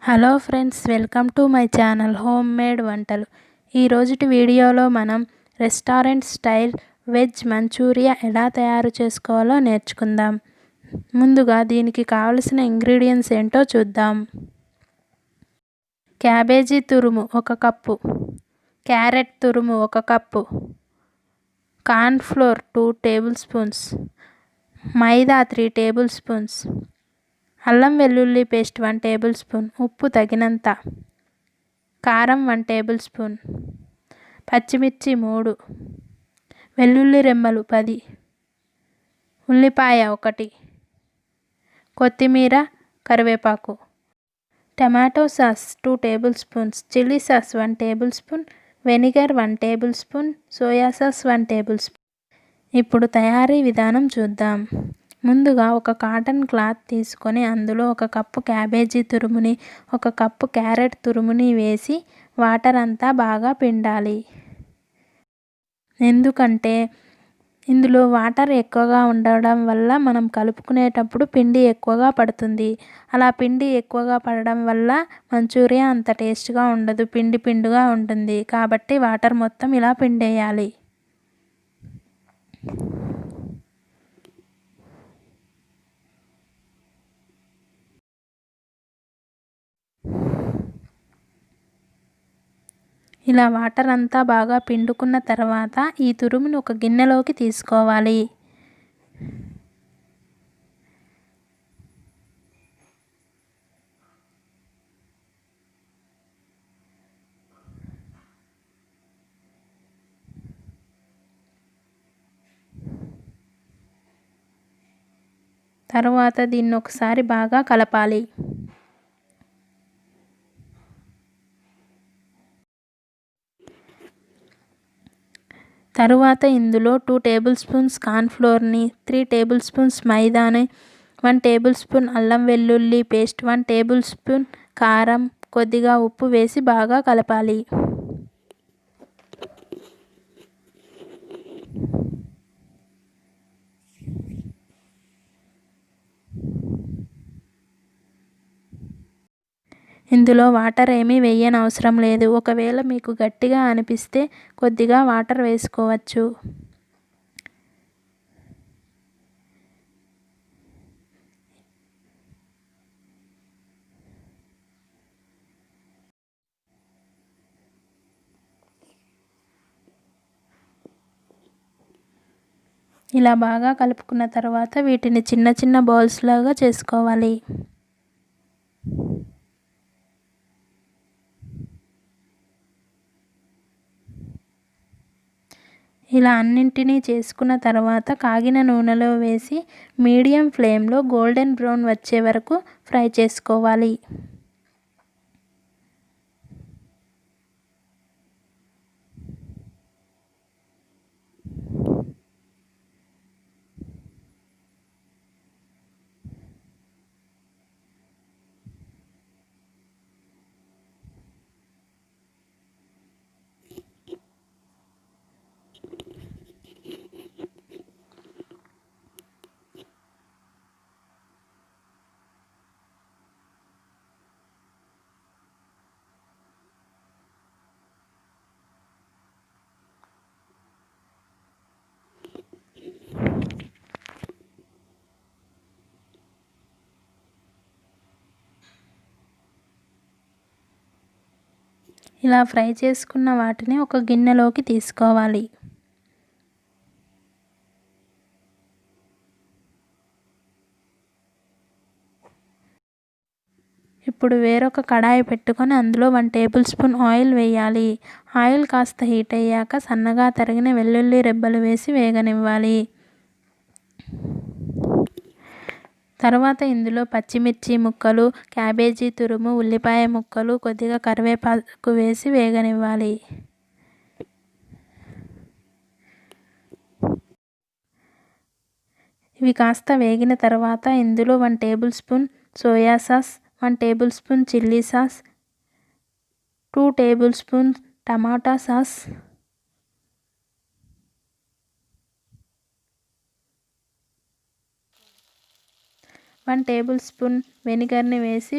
Hello friends, welcome to my channel home made వంటలు. ఈరోజుటి వీడియోలో మనం రెస్టారెంట్ స్టైల్ వెజ్ మంచూరియా ఎలా తయారు చేసుకోవాలో నేర్చుకుందాం. ముందుగా దీనికి కావలసిన ఇంగ్రీడియంట్స్ ఏంటో చూద్దాం. క్యాబేజీ తురుము 1 కప్పు, క్యారెట్ తురుము 1 cup, corn flour 2 table spoons, maida 3 table spoons, అల్లం వెల్లుల్లి పేస్ట్ 1 టేబుల్ స్పూన్, ఉప్పు తగినంత, కారం 1 టేబుల్ స్పూన్, పచ్చిమిర్చి 3, వెల్లుల్లి రెమ్మలు 10, ఉల్లిపాయ 1, కొత్తిమీర, కరివేపాకు, tomato sauce 2 table spoons, chilli sauce 1 table spoon, vinegar 1 table spoon, soya sauce 1 table spoon. ఇప్పుడు తయారీ విధానం చూద్దాం. ముందుగా ఒక కాటన్ క్లాత్ తీసుకొని అందులో 1 కప్పు క్యాబేజీ తురుముని, 1 కప్పు క్యారెట్ తురుముని వేసి వాటర్ అంతా బాగా పిండాలి. ఎందుకంటే ఇందులో వాటర్ ఎక్కువగా ఉండడం వల్ల మనం కలుపుకునేటప్పుడు పిండి ఎక్కువగా పడుతుంది. అలా పిండి ఎక్కువగా పడడం వల్ల మంచూరియా అంత టేస్ట్గా ఉండదు, పిండి పిండిగా ఉంటుంది. కాబట్టి వాటర్ మొత్తం ఇలా పిండేయాలి. ఇలా వాటర్ అంతా బాగా పిండుకున్న తర్వాత ఈ తురుమును ఒక గిన్నెలోకి తీసుకోవాలి. తర్వాత దీన్ని ఒకసారి బాగా కలపాలి. తరువాత ఇందులో 2 టేబుల్ స్పూన్స్ కార్న్ ఫ్లోర్ని, 3 టేబుల్ స్పూన్స్ మైదాని, 1 టేబుల్ స్పూన్ అల్లం వెల్లుల్లి పేస్ట్, 1 టేబుల్ స్పూన్ కారం, కొద్దిగా ఉప్పు వేసి బాగా కలపాలి. ఇందులో వాటర్ ఏమీ వేయనవసరం లేదు. ఒకవేళ మీకు గట్టిగా అనిపిస్తే కొద్దిగా వాటర్ వేసుకోవచ్చు. ఇలా బాగా కలుపుకున్న తర్వాత వీటిని చిన్న చిన్న బౌల్స్ లాగా చేసుకోవాలి. ఇలా అన్నింటినీ చేసుకున్న తర్వాత కాగిన నూనెలో వేసి మీడియం ఫ్లేమ్లో గోల్డెన్ బ్రౌన్ వచ్చే వరకు ఫ్రై చేసుకోవాలి. ఇలా ఫ్రై చేసుకున్న వాటిని ఒక గిన్నెలోకి తీసుకోవాలి. ఇప్పుడు వేరొక కడాయి పెట్టుకొని అందులో 1 టేబుల్ స్పూన్ ఆయిల్ వేయాలి. ఆయిల్ కాస్త హీట్ అయ్యాక సన్నగా తరిగిన వెల్లుల్లి రెబ్బలు వేసి వేగనివ్వాలి. తర్వాత ఇందులో పచ్చిమిర్చి ముక్కలు, క్యాబేజీ తురుము, ఉల్లిపాయ ముక్కలు, కొద్దిగా కరివేపాకు వేసి వేగనివ్వాలి. ఇవి కాస్త వేగిన తర్వాత ఇందులో 1 table spoon soya sauce, 1 table spoon chilli sauce, 2 table spoon tomato sauce, 1 table spoon వెనిగర్ని వేసి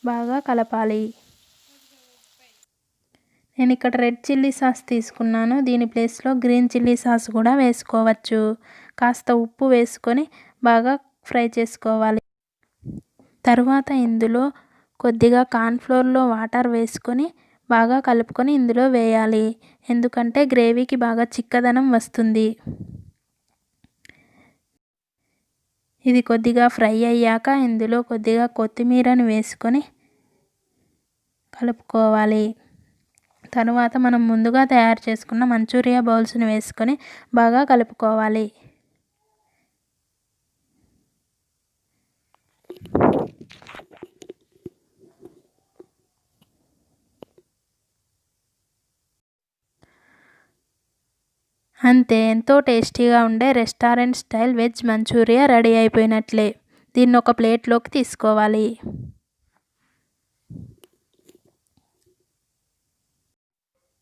బాగా కలపాలి. నేను ఇక్కడ రెడ్ చిల్లీ సాస్ తీసుకున్నాను. దీని ప్లేస్లో గ్రీన్ చిల్లీ సాస్ కూడా వేసుకోవచ్చు. కాస్త ఉప్పు వేసుకొని బాగా ఫ్రై చేసుకోవాలి. తరువాత ఇందులో కొద్దిగా కార్న్‌ఫ్లోర్‌లో వాటర్ వేసుకొని బాగా కలుపుకొని ఇందులో వేయాలి. ఎందుకంటే గ్రేవీకి బాగా చిక్కదనం వస్తుంది. ఇది కొద్దిగా ఫ్రై అయ్యాక ఇందులో కొద్దిగా కొత్తిమీరను వేసుకొని కలుపుకోవాలి. తరువాత మనం ముందుగా తయారు చేసుకున్న మంచూరియా బౌల్స్ని వేసుకొని బాగా కలుపుకోవాలి. అంతే, ఎంతో టేస్టీగా ఉండే restaurant style veg manchuria ready అయిపోయినట్లే. దీన్ని ఒక ప్లేట్లోకి తీసుకోవాలి.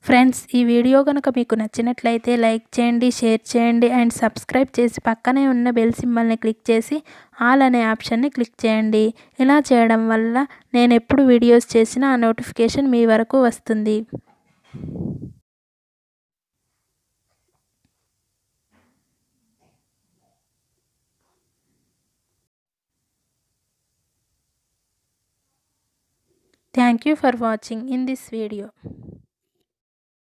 ఫ్రెండ్స్, ఈ వీడియో కనుక మీకు నచ్చినట్లయితే లైక్ చేయండి, షేర్ చేయండి అండ్ సబ్స్క్రైబ్ చేసి పక్కనే ఉన్న బెల్ సింబల్ని క్లిక్ చేసి ఆల్ అనే ఆప్షన్ని క్లిక్ చేయండి. ఇలా చేయడం వల్ల నేను ఎప్పుడు వీడియోస్ చేసినా ఆ నోటిఫికేషన్ మీ వరకు వస్తుంది. Thank you for watching in this video.